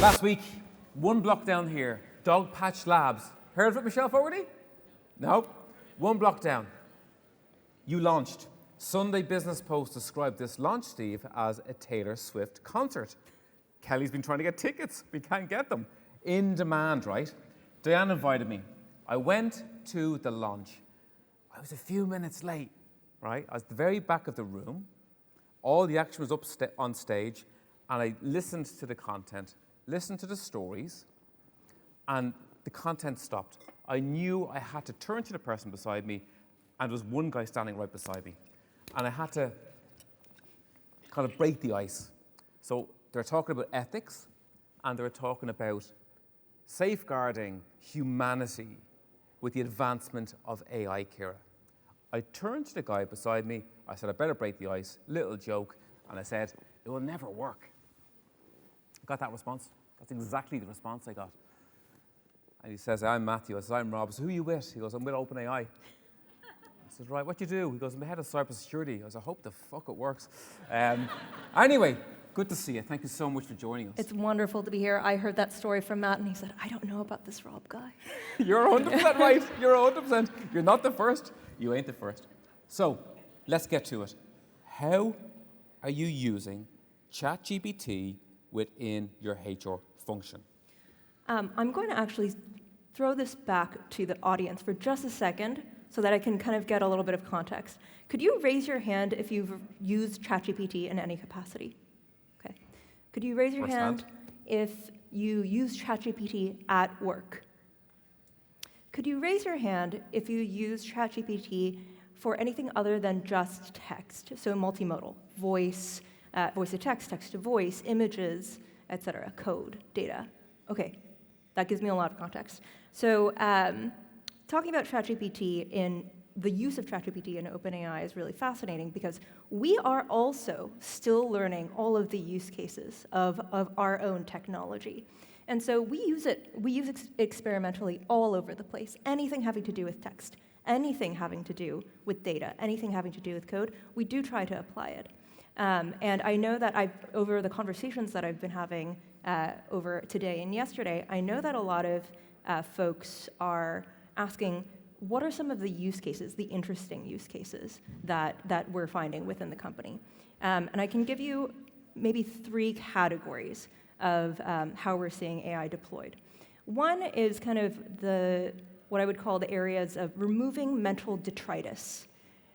Last week, one block down here, Dog Patch Labs. Heard of it, Michelle Fogarty? No? One block down. You launched. Sunday Business Post described this launch, Steve, as a Taylor Swift concert. Kelly's been trying to get tickets. We can't get them. In demand, right? Diane invited me. I went to the launch. I was a few minutes late, right? I was at the very back of the room. All the action was up on stage, and I listened to the content, listened to the stories, and the content stopped. I knew I had to turn to the person beside me, and there was one guy standing right beside me. And I had to kind of break the ice. So they're talking about ethics, and they're talking about safeguarding humanity with the advancement of AI, Kira. I turned to the guy beside me. I said, I better break the ice. Little joke. And I said, it will never work. I got that response. That's exactly the response I got. And he says, I'm Matthew. I said, I'm Rob. I said, who are you with? He goes, I'm with OpenAI. I said, right, what do you do? He goes, I'm the head of cybersecurity. I said, I hope the fuck it works. Anyway, good to see you. Thank you so much for joining us. It's wonderful to be here. I heard that story from Matt, and he said, I don't know about this Rob guy. You're 100% right. You're 100%. You're not the first. You ain't the first. So, let's get to it. How are you using ChatGPT within your HR function? I'm going to actually throw this back to the audience for just a second so that I can kind of get a little bit of context. Could you raise your hand if you've used ChatGPT in any capacity? Okay. Could you raise your hand if you use ChatGPT at work? Could you raise your hand if you use ChatGPT for anything other than just text, so multimodal, voice, voice to text, text to voice, images, etc., code, data? Okay, that gives me a lot of context. So talking about ChatGPT in the use of ChatGPT in OpenAI is really fascinating because we are also still learning all of the use cases of our own technology. And so we use it experimentally all over the place. Anything having to do with text, anything having to do with data, anything having to do with code, we do try to apply it. And I know that over the conversations that I've been having over today and yesterday, I know that a lot of folks are asking, what are some of the use cases, the interesting use cases that we're finding within the company? And I can give you maybe 3 categories of how we're seeing AI deployed. One is kind of what I would call the areas of removing mental detritus.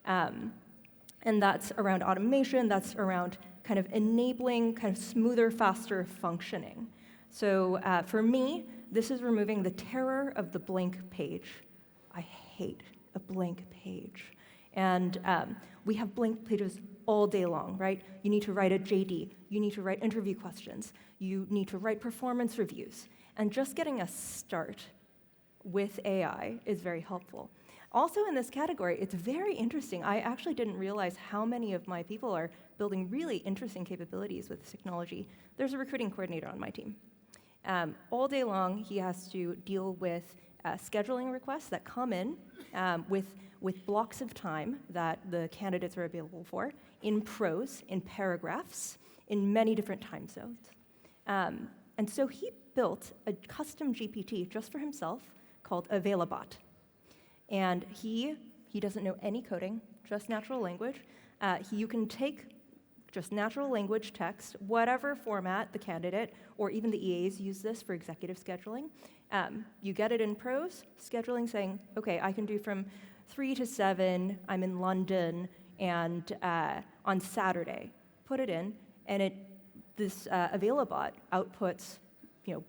And that's around automation, that's around kind of enabling kind of smoother, faster functioning. So for me, this is removing the terror of the blank page. I hate a blank page. And we have blank pages all day long, right? You need to write a JD, you need to write interview questions, you need to write performance reviews. And just getting a start with AI is very helpful. Also in this category, it's very interesting. I actually didn't realize how many of my people are building really interesting capabilities with this technology. There's a recruiting coordinator on my team. All day long, he has to deal with scheduling requests that come in with blocks of time that the candidates are available for, in prose, in paragraphs, in many different time zones. And so he built a custom GPT just for himself called Availabot. And he doesn't know any coding, just natural language. You can take just natural language text, whatever format the candidate or even the EAs use this for executive scheduling. You get it in prose, scheduling saying, okay, I can do from 3 to 7, I'm in London, and on Saturday. Put it in, and this Availabot outputs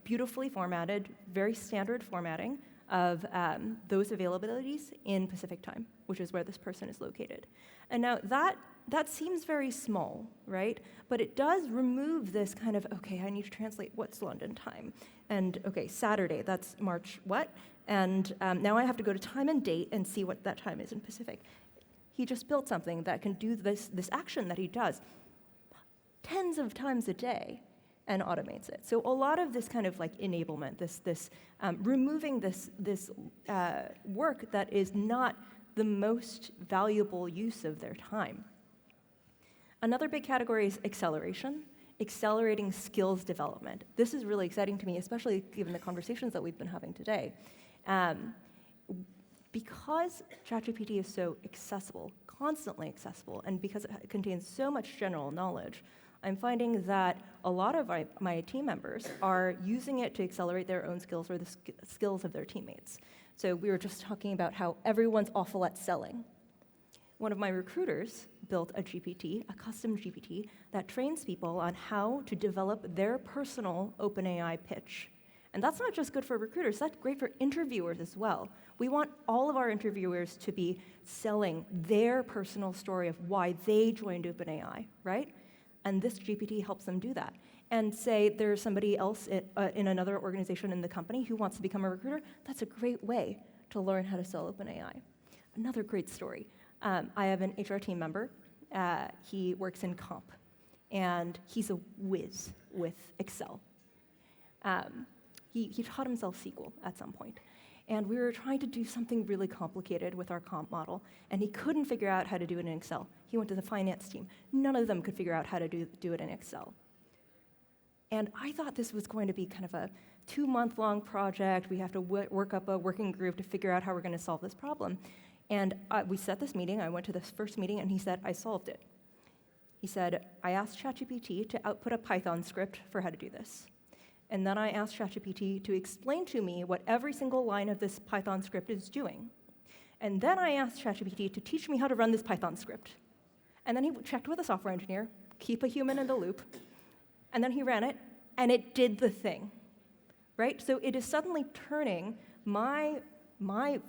beautifully formatted, very standard formatting of those availabilities in Pacific time, which is where this person is located. And now that seems very small, right? But it does remove this kind of, okay, I need to translate what's London time. And okay, Saturday, that's March what? And now I have to go to time and date and see what that time is in Pacific. He just built something that can do this action that he does tens of times a day and automates it. So a lot of this kind of like enablement, this removing this work that is not the most valuable use of their time. Another big category is acceleration. accelerating skills development. This is really exciting to me, especially given the conversations that we've been having today. Because ChatGPT is so accessible, constantly accessible, and because it contains so much general knowledge, I'm finding that a lot of my team members are using it to accelerate their own skills or the skills of their teammates. So we were just talking about how everyone's awful at selling. One of my recruiters built a GPT, a custom GPT, that trains people on how to develop their personal OpenAI pitch. And that's not just good for recruiters, that's great for interviewers as well. We want all of our interviewers to be selling their personal story of why they joined OpenAI, right? And this GPT helps them do that. And say there's somebody else in another organization in the company who wants to become a recruiter, that's a great way to learn how to sell OpenAI. Another great story. I have an HR team member. He works in comp, and he's a whiz with Excel. He taught himself SQL at some point. And we were trying to do something really complicated with our comp model, and he couldn't figure out how to do it in Excel. He went to the finance team. None of them could figure out how to do it in Excel. And I thought this was going to be kind of a 2-month-long project. We have to work up a working group to figure out how we're going to solve this problem. And we set this meeting. I went to this first meeting, and he said, I solved it. He said, I asked ChatGPT to output a Python script for how to do this. And then I asked ChatGPT to explain to me what every single line of this Python script is doing. And then I asked ChatGPT to teach me how to run this Python script. And then he checked with a software engineer, keep a human in the loop, and then he ran it, and it did the thing, right? So it is suddenly turning my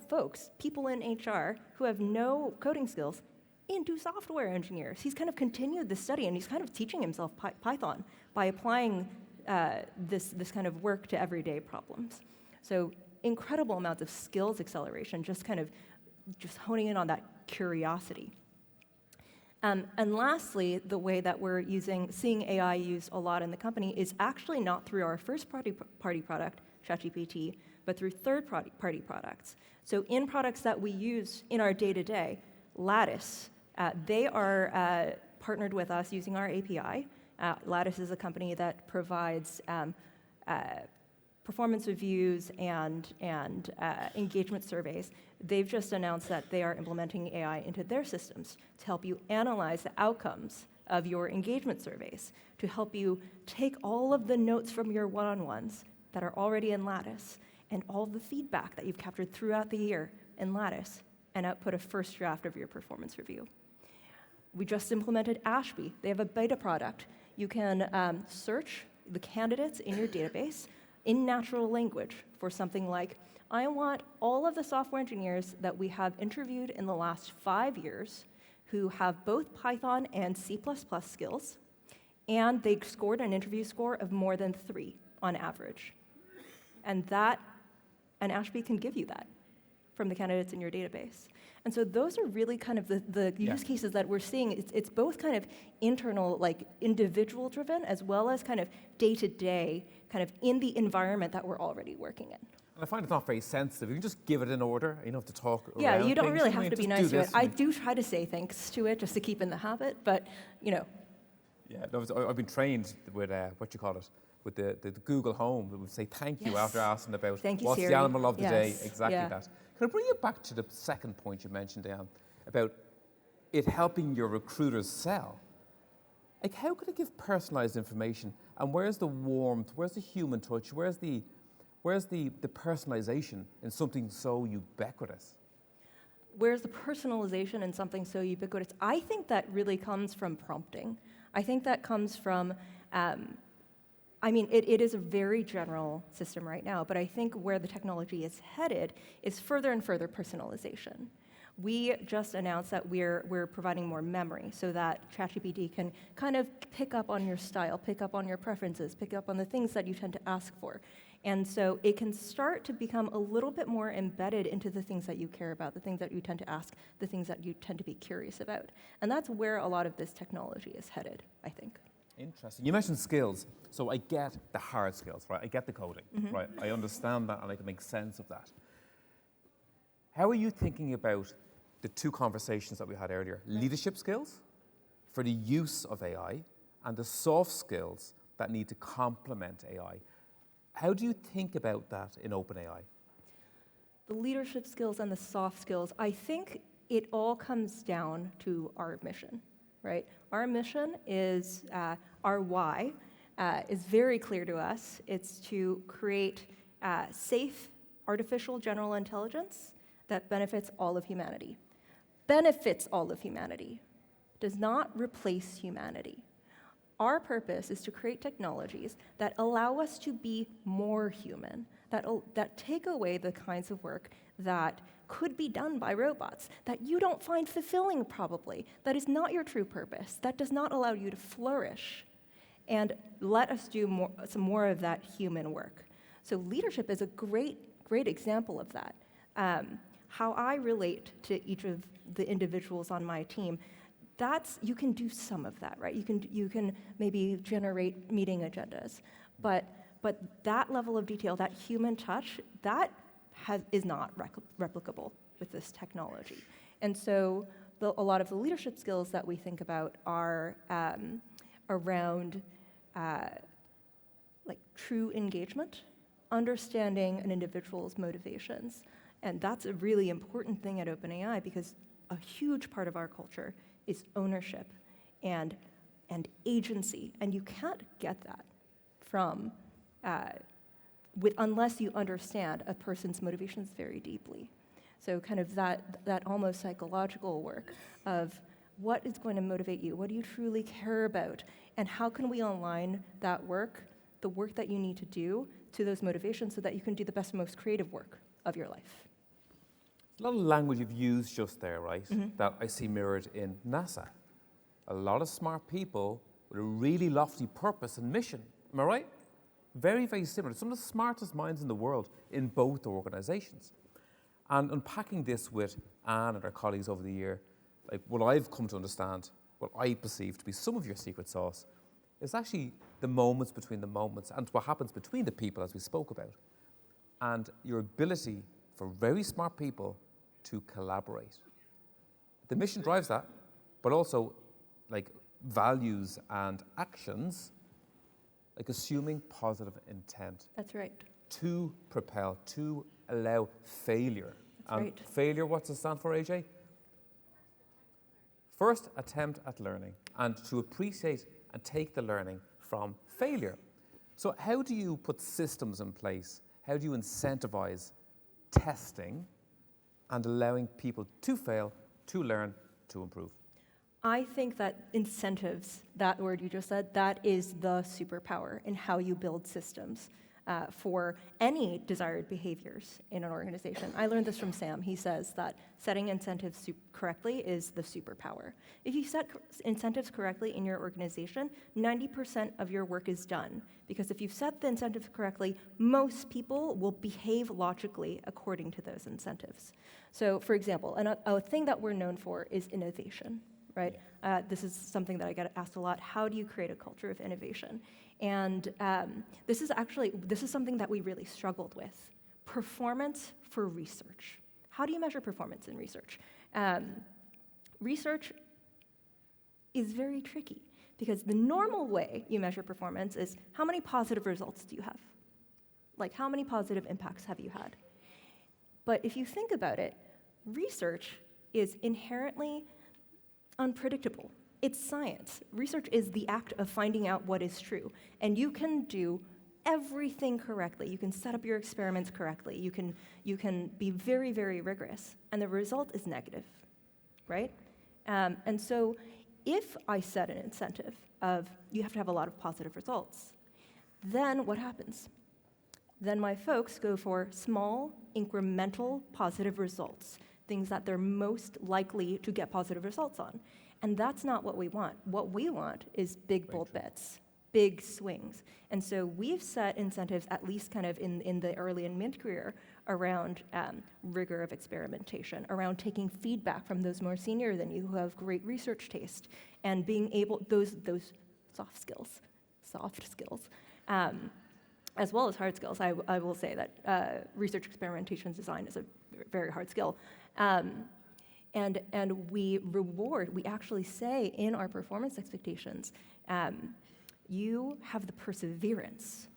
folks, people in HR who have no coding skills, into software engineers. He's kind of continued this study, and he's kind of teaching himself Python by applying this kind of work to everyday problems. So incredible amounts of skills acceleration, just honing in on that curiosity. And lastly, the way that we're seeing AI used a lot in the company is actually not through our first-party product, ChatGPT, but through third-party products. So in products that we use in our day-to-day, Lattice, they are partnered with us using our API. Lattice is a company that provides performance reviews and engagement surveys. They've just announced that they are implementing AI into their systems to help you analyze the outcomes of your engagement surveys, to help you take all of the notes from your one-on-ones that are already in Lattice and all the feedback that you've captured throughout the year in Lattice and output a first draft of your performance review. We just implemented Ashby. They have a beta product. You can search the candidates in your database in natural language for something like, I want all of the software engineers that we have interviewed in the last 5 years who have both Python and C++ skills, and they scored an interview score of more than 3 on average. And Ashby can give you that from the candidates in your database. And so those are really kind of the use cases that we're seeing. It's both kind of internal, like individual-driven, as well as kind of day-to-day, kind of in the environment that we're already working in. And I find it's not very sensitive. You can just give it an order. You don't have to talk around. Yeah, you don't things. really have to be nice to it. I do try to say thanks to it just to keep in the habit, but Yeah, no, I've been trained with with the Google Home. It would say thank you after asking about what's Siri. the animal of the day. Exactly Yeah. that. Can I bring you back to the second point you mentioned, Diane, about it helping your recruiters sell? Like, how could it give personalized information? And where's the warmth? Where's the human touch? Where's the personalization in something so ubiquitous? Where's the personalization in something so ubiquitous? I think that really comes from prompting. I think that comes from, it is a very general system right now, but I think where the technology is headed is further and further personalization. We just announced that we're providing more memory so that ChatGPT can kind of pick up on your style, pick up on your preferences, pick up on the things that you tend to ask for. And so it can start to become a little bit more embedded into the things that you care about, the things that you tend to ask, the things that you tend to be curious about. And that's where a lot of this technology is headed, I think. Interesting. You mentioned skills. So I get the hard skills, right? I get the coding, right? I understand that and I can make sense of that. How are you thinking about the two conversations that we had earlier? Leadership skills for the use of AI and the soft skills that need to complement AI. How do you think about that in OpenAI? The leadership skills and the soft skills, I think it all comes down to our mission, right? Our mission is, our why is very clear to us. It's to create safe artificial general intelligence that benefits all of humanity. Benefits all of humanity, does not replace humanity. Our purpose is to create technologies that allow us to be more human, that take away the kinds of work that could be done by robots, that you don't find fulfilling probably, that is not your true purpose, that does not allow you to flourish, and let us do some more of that human work. So leadership is a great example of that. How I relate to each of the individuals on my team, you can do some of that, right? You can maybe generate meeting agendas, but that level of detail, that human touch, that is not replicable with this technology. And so a lot of the leadership skills that we think about are around like true engagement, understanding an individual's motivations. And that's a really important thing at OpenAI because a huge part of our culture is ownership and agency. And you can't get that from unless you understand a person's motivations very deeply. So kind of that almost psychological work of what is going to motivate you, what do you truly care about, and how can we align that work, the work that you need to do, to those motivations so that you can do the best, most creative work of your life. A lot of language you've used just there, right, that I see mirrored in NASA. A lot of smart people with a really lofty purpose and mission. Am I right? Very, very similar. Some of the smartest minds in the world in both organizations. And unpacking this with Anne and our colleagues over the year, like what I've come to understand, what I perceive to be some of your secret sauce, is actually the moments between the moments and what happens between the people, as we spoke about. And your ability for very smart people to collaborate. The mission drives that, but also like values and actions, like assuming positive intent. That's right. To propel, to allow failure. That's right. Failure, what's it stand for, AJ? First attempt at learning, and to appreciate and take the learning from failure. So how do you put systems in place? How do you incentivize testing and allowing people to fail, to learn, to improve? I think that incentives, that word you just said, that is the superpower in how you build systems for any desired behaviors in an organization. I learned this from Sam. He says that setting incentives correctly is the superpower. If you set incentives correctly in your organization, 90% of your work is done. Because if you've set the incentives correctly, most people will behave logically according to those incentives. So, for example, a thing that we're known for is innovation. Right? This is something that I get asked a lot. How do you create a culture of innovation? And this is something that we really struggled with. Performance for research. How do you measure performance in research? Research is very tricky because the normal way you measure performance is how many positive results do you have? Like how many positive impacts have you had? But if you think about it, research is inherently unpredictable. It's science. Research is the act of finding out what is true. And you can do everything correctly. You can set up your experiments correctly. You can be very, very rigorous. And the result is negative, right? And so if I set an incentive of you have to have a lot of positive results, then what happens? Then my folks go for small, incremental positive results, things that they're most likely to get positive results on. And that's not what we want. What we want is big, bold bets, big swings. And so we've set incentives, at least kind of in the early and mid-career, around rigor of experimentation, around taking feedback from those more senior than you who have great research taste, and being able, those soft skills, as well as hard skills. I will say that research experimentation design is a very hard skill. And we actually say in our performance expectations, you have the perseverance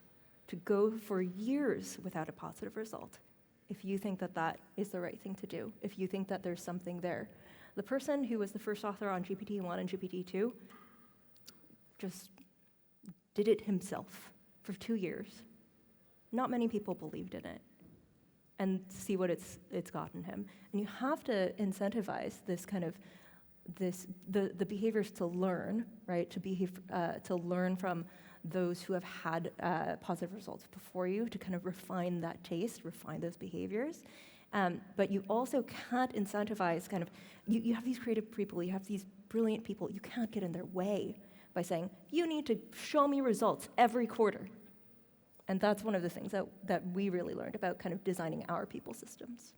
to go for years without a positive result if you think that that is the right thing to do, if you think that there's something there. The person who was the first author on GPT-1 and GPT-2 just did it himself for 2 years. Not many people believed in it. And see what it's gotten him. And you have to incentivize this kind of the behaviors to learn, right? To learn from those who have had positive results before you, to kind of refine that taste, refine those behaviors. But you also can't incentivize kind of, you have these creative people, you have these brilliant people, you can't get in their way by saying, you need to show me results every quarter. And that's one of the things that we really learned about kind of designing our people systems.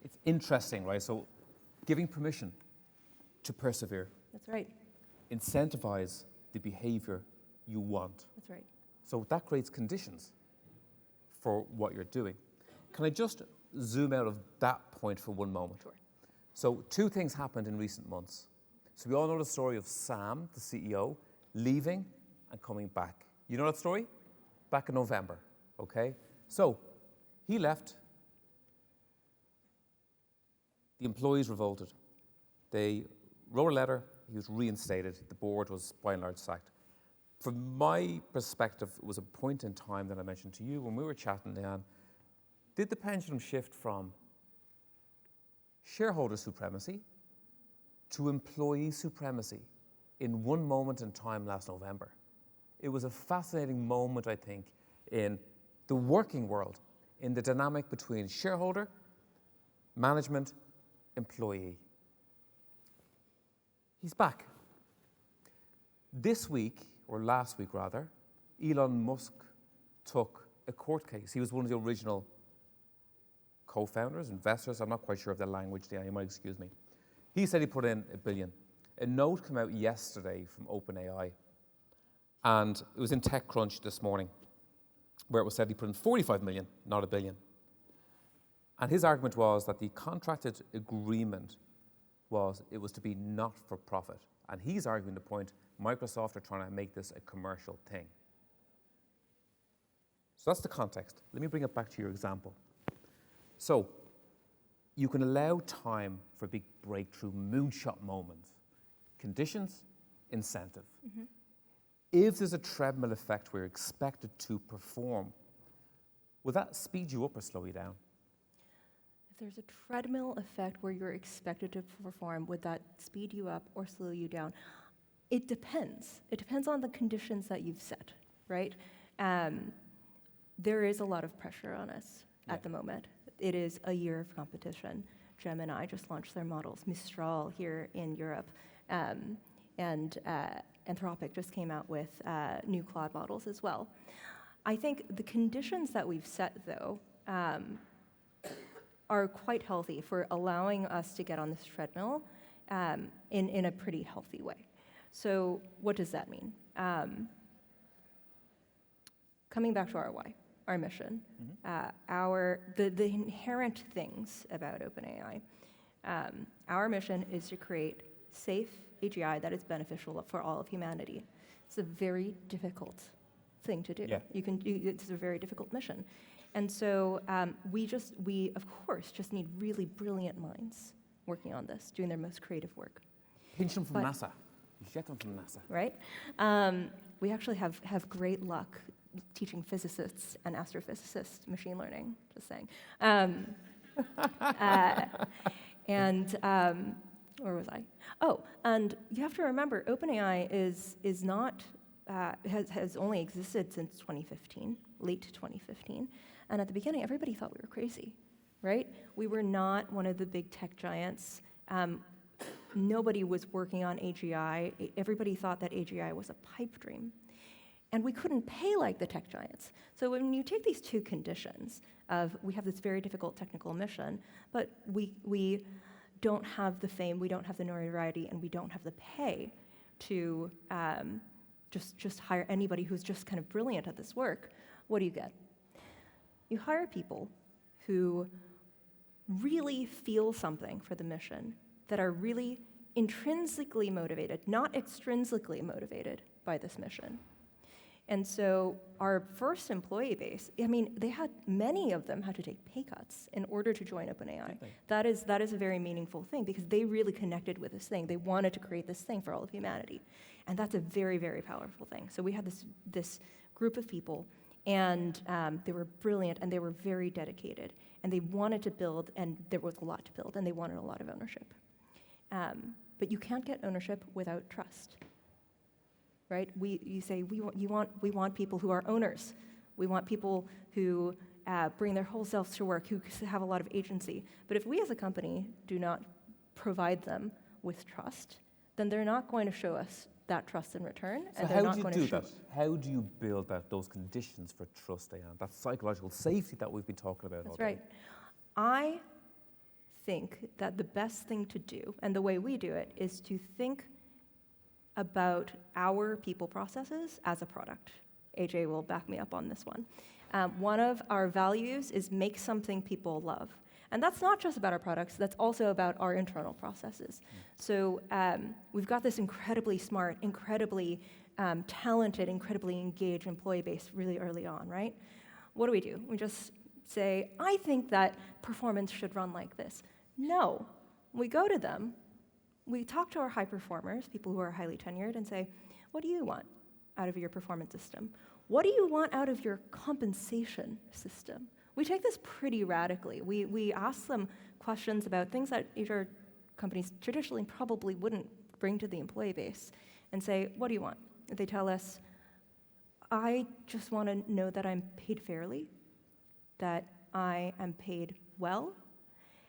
It's interesting, right? So giving permission to persevere. That's right. Incentivize the behavior you want. That's right. So that creates conditions for what you're doing. Can I just zoom out of that point for one moment? Sure. So 2 things happened in recent months. So we all know the story of Sam, the CEO, leaving and coming back. You know that story? Back in November, okay? So he left. The employees revolted. They wrote a letter. He was reinstated. The board was by and large sacked. From my perspective, it was a point in time that I mentioned to you when we were chatting, Diane. Did the pendulum shift from shareholder supremacy to employee supremacy in one moment in time last November? It was a fascinating moment, I think, in the working world, in the dynamic between shareholder, management, employee. He's back. This week, or last week rather, Elon Musk took a court case. He was one of the original co-founders, investors. I'm not quite sure of the language, Diane, you might excuse me. He said he put in $1 billion. A note came out yesterday from OpenAI, and it was in TechCrunch this morning, where it was said he put in 45 million, not $1 billion. And his argument was that the contracted agreement was it was to be not for profit. And he's arguing the point, Microsoft are trying to make this a commercial thing. So that's the context. Let me bring it back to your example. So you can allow time for big breakthrough moonshot moments. Conditions, incentive. Mm-hmm. If there's a treadmill effect where you're expected to perform, will that speed you up or slow you down? If there's a treadmill effect where you're expected to perform, would that speed you up or slow you down? It depends. It depends on the conditions that you've set, right? There is a lot of pressure on us at the moment. It is a year of competition. Gemini just launched their models. Mistral here in Europe. And Anthropic just came out with new Claude models as well. I think the conditions that we've set, though, are quite healthy for allowing us to get on this treadmill in a pretty healthy way. So what does that mean? Coming back to our why, our mission, the inherent things about OpenAI. Our mission is to create safe AGI that is beneficial for all of humanity. It's a very difficult thing to do. Yeah. It's a very difficult mission. And so we of course just need really brilliant minds working on this, doing their most creative work. Pinch them from NASA. You get them from NASA. Right? We actually have great luck teaching physicists and astrophysicists machine learning, just saying. Where was I? Oh, and you have to remember, OpenAI is not has only existed since 2015, late 2015, and at the beginning, everybody thought we were crazy, right? We were not one of the big tech giants. Nobody was working on AGI. Everybody thought that AGI was a pipe dream, and we couldn't pay like the tech giants. So when you take these two conditions of we have this very difficult technical mission, but we don't have the fame, we don't have the notoriety, and we don't have the pay to just hire anybody who's just kind of brilliant at this work, what do you get? You hire people who really feel something for the mission. that are really intrinsically motivated, not extrinsically motivated by this mission. And so our first employee base, I mean, many of them had to take pay cuts in order to join OpenAI. That is a very meaningful thing because they really connected with this thing. They wanted to create this thing for all of humanity. And that's a very, very powerful thing. So we had this group of people, and they were brilliant, and they were very dedicated. And they wanted to build, and there was a lot to build, and they wanted a lot of ownership. But you can't get ownership without trust. Right? We want people who are owners. We want people who bring their whole selves to work, who have a lot of agency. But if we as a company do not provide them with trust, then they're not going to show us that trust in return. So how do you do that? How do you build those conditions for trust, Diane? That psychological safety that we've been talking about all day. That's right. I think that the best thing to do, and the way we do it, is to think about our people processes as a product. AJ will back me up on this one. One of our values is make something people love. And that's not just about our products, that's also about our internal processes. So we've got this incredibly smart, incredibly talented, incredibly engaged employee base really early on, right? What do? We just say, I think that performance should run like this. No, we go to them, we talk to our high performers, people who are highly tenured, and say, what do you want out of your performance system? What do you want out of your compensation system? We take this pretty radically. We ask them questions about things that HR companies traditionally probably wouldn't bring to the employee base and say, what do you want? They tell us, I just want to know that I'm paid fairly, that I am paid well,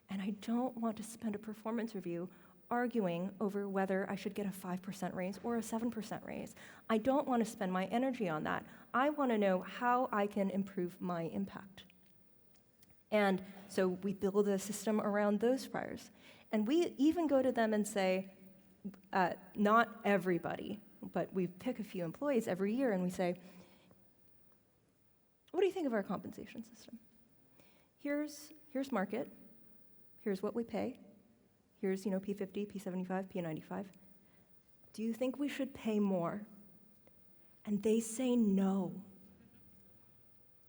and I don't want to spend a performance review arguing over whether I should get a 5% raise or a 7% raise. I don't want to spend my energy on that. I want to know how I can improve my impact. And so we build a system around those priors. And we even go to them and say, not everybody, but we pick a few employees every year and we say, what do you think of our compensation system? Here's market. Here's what we pay. Here's, P50, P75, P95. Do you think we should pay more? And they say no.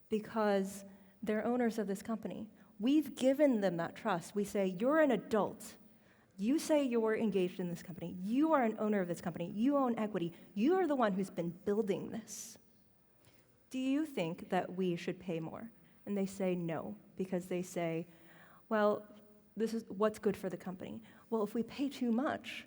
Because they're owners of this company. We've given them that trust. We say, you're an adult. You say you're engaged in this company. You are an owner of this company. You own equity. You are the one who's been building this. Do you think that we should pay more? And they say no, because they say, well, this is what's good for the company. Well, if we pay too much,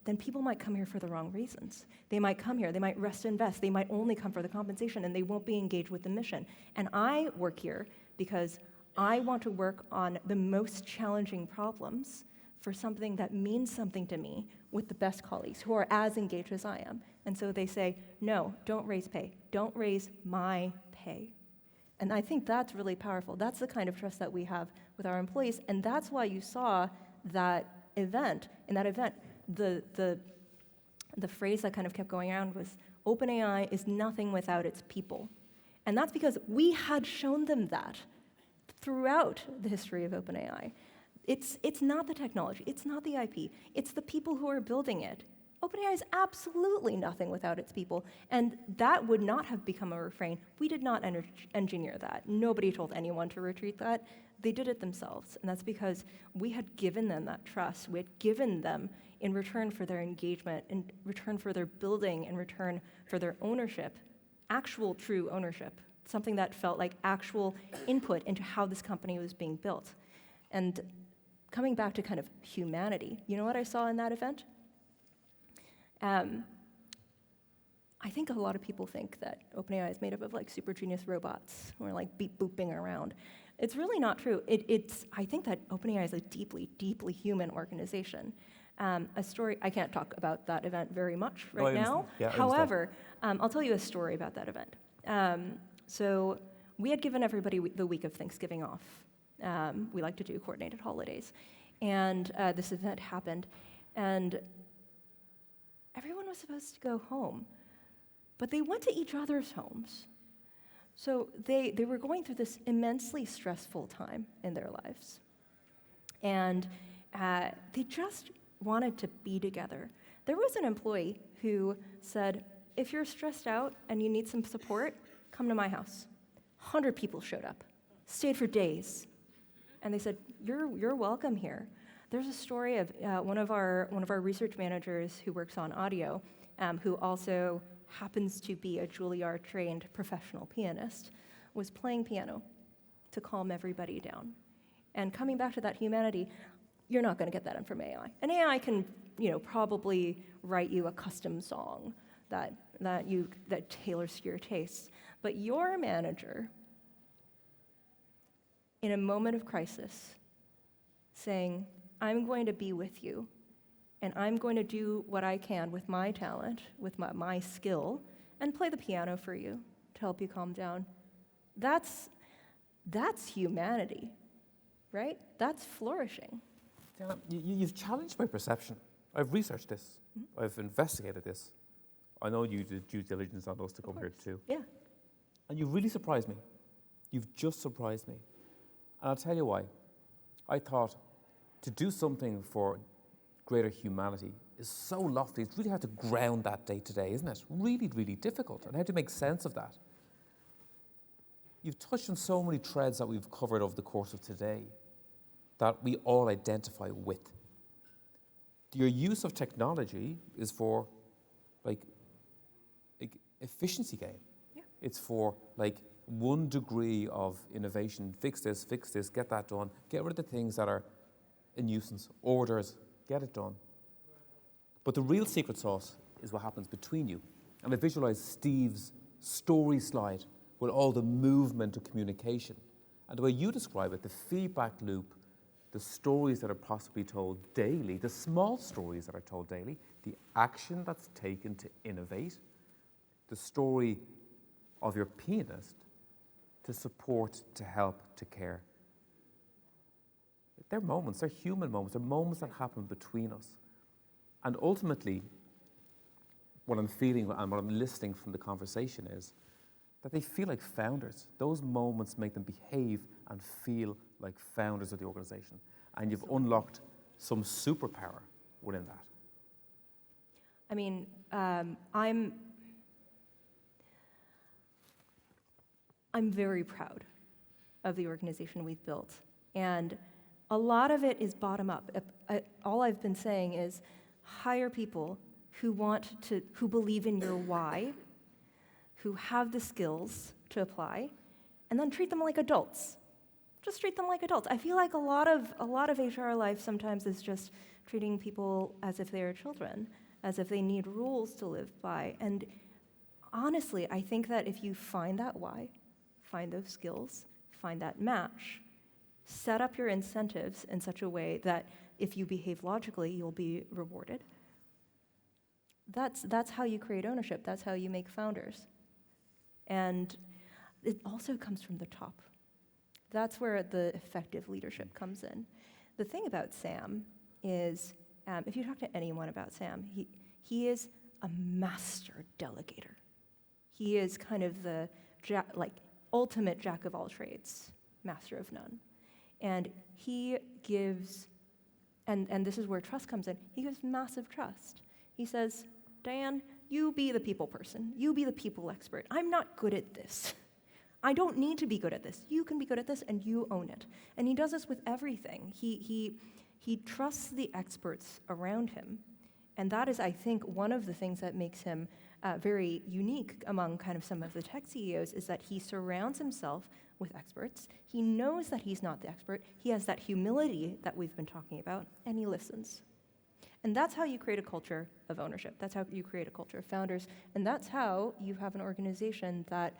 then people might come here for the wrong reasons. They might come here, they might rest and invest, they might only come for the compensation, and they won't be engaged with the mission. And I work here because I want to work on the most challenging problems for something that means something to me with the best colleagues who are as engaged as I am. And so they say, no, don't raise pay. Don't raise my pay. And I think that's really powerful. That's the kind of trust that we have with our employees, and that's why you saw that event. In that event, the phrase that kind of kept going around was, OpenAI is nothing without its people. And that's because we had shown them that throughout the history of OpenAI. It's not the technology, it's not the IP, it's the people who are building it. OpenAI is absolutely nothing without its people, and that would not have become a refrain. We did not engineer that. Nobody told anyone to retreat that. They did it themselves, and that's because we had given them that trust. We had given them, in return for their engagement, in return for their building, in return for their ownership, actual true ownership, something that felt like actual input into how this company was being built. And coming back to kind of humanity, you know what I saw in that event? I think a lot of people think that OpenAI is made up of like super genius robots or like beep booping around. It's really not true. I think that OpenAI is a deeply, deeply human organization. A story, I can't talk about that event very much right now. Yeah, however, I'll tell you a story about that event. So we had given everybody the week of Thanksgiving off. We like to do coordinated holidays. And this event happened, and everyone was supposed to go home, but they went to each other's homes. So they were going through this immensely stressful time in their lives. And They just wanted to be together. There was an employee who said, if you're stressed out and you need some support, come to my house. 100 people showed up, stayed for days. And they said, you're welcome here. There's a story of one of our research managers who works on audio, who also happens to be a Juilliard-trained professional pianist, was playing piano to calm everybody down. And coming back to that humanity, you're not going to get that from AI. And AI can, probably write you a custom song that tailors to your tastes. But your manager, in a moment of crisis, saying, I'm going to be with you, and I'm going to do what I can with my talent, with my skill, and play the piano for you to help you calm down. That's humanity, right? That's flourishing. Diane, you've challenged my perception. I've researched this. Mm-hmm. I've investigated this. I know you did due diligence on those to come here too. Yeah. And you've really surprised me. You've just surprised me. And I'll tell you why. I thought to do something for greater humanity is so lofty. It's really hard to ground that day to day, isn't it? Really, really difficult. And how to make sense of that. You've touched on so many threads that we've covered over the course of today that we all identify with. Your use of technology is for like efficiency gain. Yeah. It's for like 1 degree of innovation. Fix this, get that done. Get rid of the things that are a nuisance. Orders, get it done. But the real secret sauce is what happens between you. And I visualize Steve's story slide with all the movement of communication. And the way you describe it, the feedback loop, the stories that are possibly told daily, the small stories that are told daily, the action that's taken to innovate, the story of your pianist to support, to help, to care. They're moments, they're human moments, they're moments that happen between us. And ultimately, what I'm feeling and what I'm listening from the conversation is that they feel like founders. Those moments make them behave and feel like founders of the organization. And you've unlocked some superpower within that. I mean, I'm very proud of the organization we've built. And a lot of it is bottom up. All I've been saying is hire people who believe in your why, who have the skills to apply, and then treat them like adults. Just treat them like adults. I feel like a lot of HR life sometimes is just treating people as if they are children, as if they need rules to live by. And honestly, I think that if you find that why, find those skills, find that match, set up your incentives in such a way that if you behave logically, you'll be rewarded. That's how you create ownership. That's how you make founders. And it also comes from the top. That's where the effective leadership comes in. The thing about Sam is, if you talk to anyone about Sam, he is a master delegator. He is kind of the ultimate jack of all trades, master of none. And he gives, and this is where trust comes in, he gives massive trust. He says, Diane, you be the people person. You be the people expert. I'm not good at this. I don't need to be good at this. You can be good at this, and you own it. And he does this with everything. He trusts the experts around him. And that is, I think, one of the things that makes him very unique among kind of some of the tech CEOs is that he surrounds himself with experts. He knows that he's not the expert. He has that humility that we've been talking about, and he listens. And that's how you create a culture of ownership. That's how you create a culture of founders. And that's how you have an organization that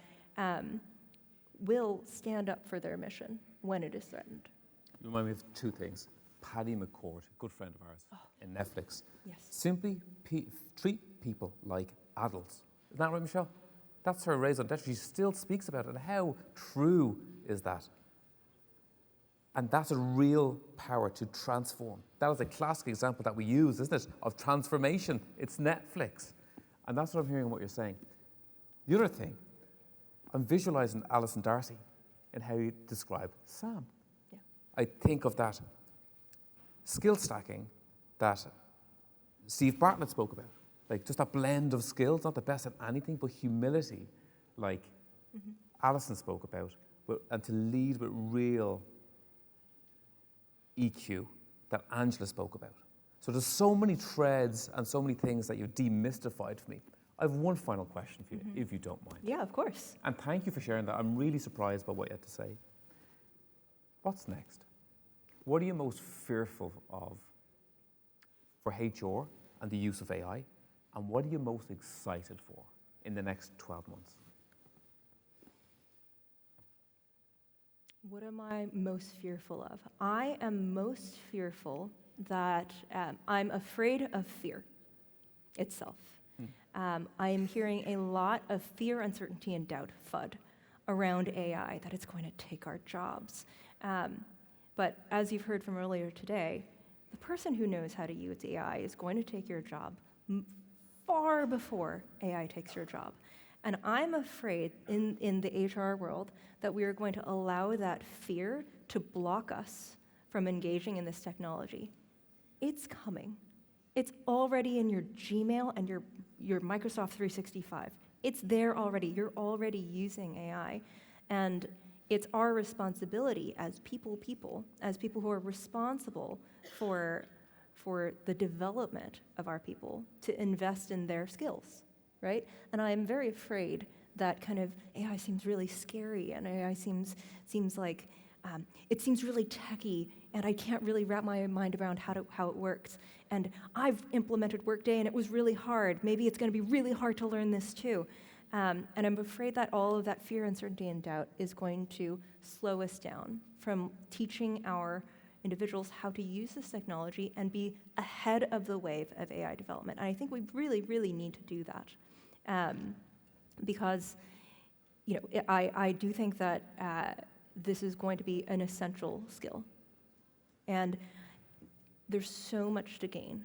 will stand up for their mission when it is threatened. You remind me of 2 things. Patty McCord, good friend of ours in Netflix. Yes. Simply treat people like adults. Isn't that right, Michelle? That's her raison d'etre. She still speaks about it. And how true is that? And that's a real power to transform. That is a classic example that we use, isn't it, of transformation. It's Netflix. And that's what I'm hearing what you're saying. The other thing, I'm visualizing Alison Darcy and how you describe Sam. Yeah. I think of that skill stacking that Steve Bartlett spoke about. Like just that blend of skills, not the best at anything, but humility, like Alison spoke about, and to lead with real EQ that Angela spoke about. So there's so many threads and so many things that you've demystified for me. I have one final question for you, if you don't mind. Yeah, of course. And thank you for sharing that. I'm really surprised by what you had to say. What's next? What are you most fearful of for HR and the use of AI? And what are you most excited for in the next 12 months? What am I most fearful of? I am most fearful that I'm afraid of fear itself. I am hearing a lot of fear, uncertainty, and doubt, FUD, around AI, that it's going to take our jobs. But as you've heard from earlier today, the person who knows how to use AI is going to take your job far before AI takes your job. And I'm afraid in the HR world that we are going to allow that fear to block us from engaging in this technology. It's coming. It's already in your Gmail and your Microsoft 365. It's there already. You're already using AI. And it's our responsibility as people who are responsible for the development of our people to invest in their skills, right? And I'm very afraid that kind of AI seems really scary, and AI seems like it seems really techy, and I can't really wrap my mind around how it works. And I've implemented Workday, and it was really hard. Maybe it's going to be really hard to learn this too. And I'm afraid that all of that fear, uncertainty, and doubt is going to slow us down from teaching our individuals how to use this technology and be ahead of the wave of AI development. And I think we really, really need to do that. Because I do think that this is going to be an essential skill. And there's so much to gain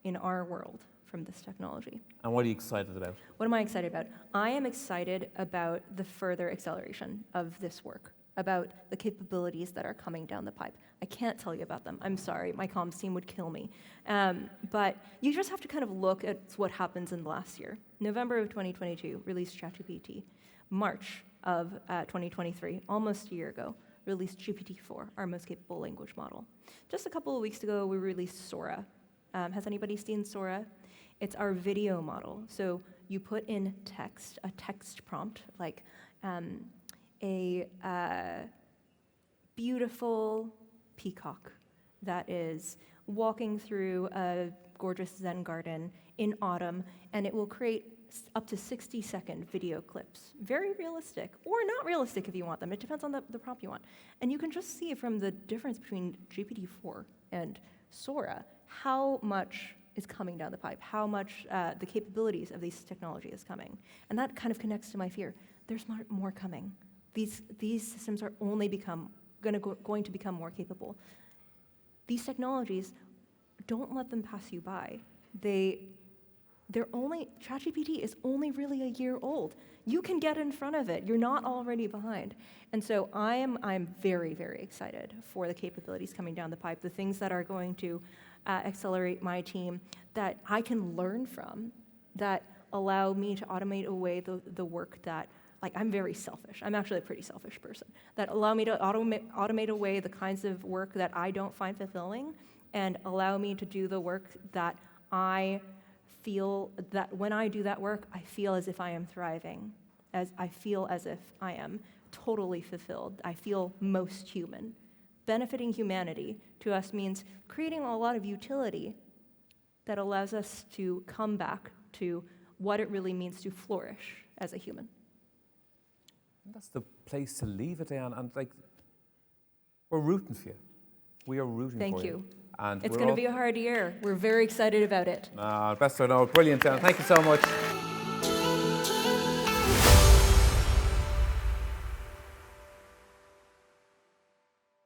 in our world from this technology. And what are you excited about? What am I excited about? I am excited about the further acceleration of this work, about the capabilities that are coming down the pipe. I can't tell you about them. I'm sorry, my comms team would kill me. But you just have to kind of look at what happens in the last year. November of 2022, released ChatGPT. March of 2023, almost a year ago, released GPT-4, our most capable language model. Just a couple of weeks ago, we released Sora. Has anybody seen Sora? It's our video model. So you put in text, a text prompt, like a beautiful peacock that is walking through a gorgeous Zen garden in autumn, and it will create up to 60-second video clips. Very realistic, or not realistic if you want them. It depends on the prompt you want. And you can just see from the difference between GPT-4 and Sora how much is coming down the pipe, how much the capabilities of these technology is coming. And that kind of connects to my fear. There's more coming. These systems are only going to become more capable. These technologies, don't let them pass you by. ChatGPT is only really a year old. You can get in front of it. You're not already behind. And so I'm very, very excited for the capabilities coming down the pipe, the things that are going to accelerate my team, that I can learn from, that allow me to automate away the work that, like, I'm very selfish. I'm actually a pretty selfish person. That allow me to automate away the kinds of work that I don't find fulfilling, and allow me to do the work that I feel that when I do that work, I feel as if I am thriving, as I feel as if I am totally fulfilled. I feel most human. Benefiting humanity to us means creating a lot of utility that allows us to come back to what it really means to flourish as a human. That's the place to leave it, Diane. And we're rooting for you. We are rooting for you. Thank you. And it's going to be a hard year. We're very excited about it. Best I know. Brilliant, Diane. Thank you so much.